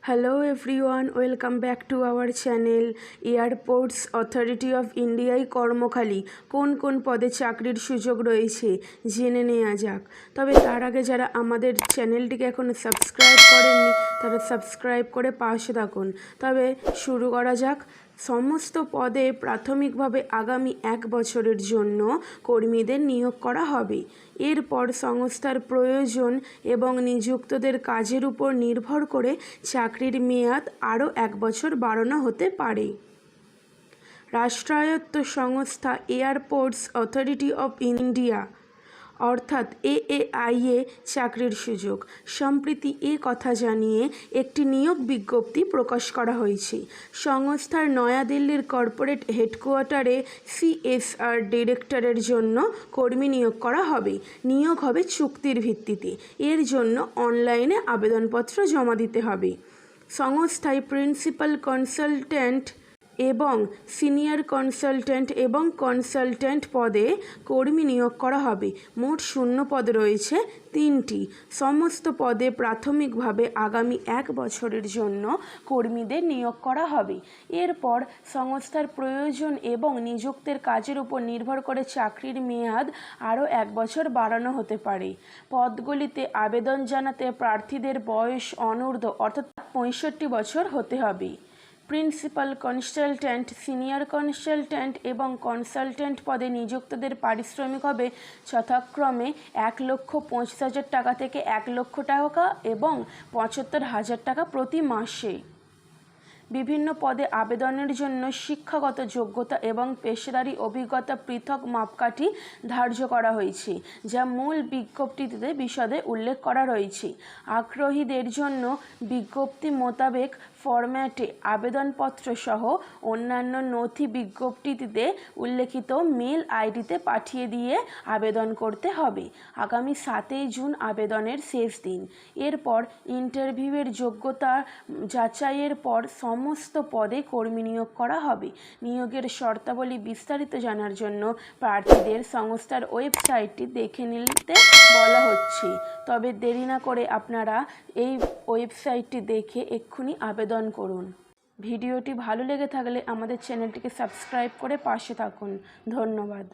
Hello everyone, welcome back to our channel. Airports authority of ইন্ডিয়ায় কর্মখালি কোন কোন পদে চাকরির সুযোগ রয়েছে জেনে নেওয়া যাক। তবে তার আগে যারা আমাদের চ্যানেলটিকে এখনও সাবস্ক্রাইব করেননি তারা সাবস্ক্রাইব করে পাশে থাকুন। তবে শুরু করা যাক। সমস্ত পদে প্রাথমিকভাবে আগামী 1 বছরের জন্য কর্মীদের নিয়োগ করা হবে। এরপর সংস্থার প্রয়োজন এবং নিযুক্তদের কাজের উপর নির্ভর করে চাকরির মেয়াদ আরও 1 বছর বাড়ানো হতে পারে। রাষ্ট্রায়ত্ত সংস্থা এয়ারপোর্টস অথরিটি অফ ইন্ডিয়া অর্থাৎ এএআইএ চাকরির সুযোগ। সম্প্রতি এ কথা জানিয়ে একটি নিয়োগ বিজ্ঞপ্তি প্রকাশ করা হয়েছে। সংস্থার নয়াদিল্লির কর্পোরেট হেডকোয়ার্টারে সিএসআর ডিরেক্টরের জন্য কর্মী নিয়োগ করা হবে। নিয়োগ হবে চুক্তির ভিত্তিতে। এর জন্য অনলাইনে আবেদনপত্র জমা দিতে হবে। সংস্থায় প্রিন্সিপাল কনসালট্যান্ট এবং সিনিয়র কনসালট্যান্ট এবং কনসালট্যান্ট পদে কর্মী নিয়োগ করা হবে। মোট শূন্য পদ রয়েছে 3টি। সমস্ত পদে প্রাথমিকভাবে আগামী 1 বছরের জন্য কর্মীদের নিয়োগ করা হবে। এরপর সংস্থার প্রয়োজন এবং নিযুক্তের কাজের উপর নির্ভর করে চাকরির মেয়াদ আরও 1 বছর বাড়ানো হতে পারে। পদগুলিতে আবেদন জানাতে প্রার্থীদের বয়স অনূর্ধ্ব অর্থাৎ 65 বছর হতে হবে। প্রিন্সিপাল কনসালট্যান্ট, সিনিয়র কনসালট্যান্ট এবং কনসালট্যান্ট পদে নিযুক্তদের পারিশ্রমিক হবে যথাক্রমে 1,25,000 টাকা থেকে 1 লক্ষ টাকা এবং 75,000 টাকা প্রতি মাসে। বিভিন্ন পদে আবেদনের জন্য শিক্ষাগত যোগ্যতা এবং পেশাদারি অভিজ্ঞতা পৃথক মাপকাঠি ধার্য করা হয়েছে, যা মূল বিজ্ঞপ্তিতে বিশদে উল্লেখ করা রয়েছে। আগ্রহীদের জন্য বিজ্ঞপ্তি মোতাবেক ফরম্যাটে আবেদনপত্র সহ অন্যান্য নথি বিজ্ঞপ্তিতে উল্লেখিত মেল আইডিতে পাঠিয়ে দিয়ে আবেদন করতে হবে। আগামী 7 জুন আবেদনের শেষ দিন। এরপর ইন্টারভিউয়ের যোগ্যতা যাচাইয়ের পর সমস্ত পদে কর্মী নিয়োগ করা হবে। নিয়োগের শর্তাবলী বিস্তারিত জানার জন্য প্রার্থীদের সংস্থার ওয়েবসাইটটি দেখে নিতে বলা হচ্ছে। তবে দেরি না করে আপনারা এই ওয়েবসাইটটি দেখে এক্ষুনি আবেদন করুন। ভিডিওটি ভালো লেগে থাকলে আমাদের চ্যানেলটিকে সাবস্ক্রাইব করে পাশে থাকুন। ধন্যবাদ।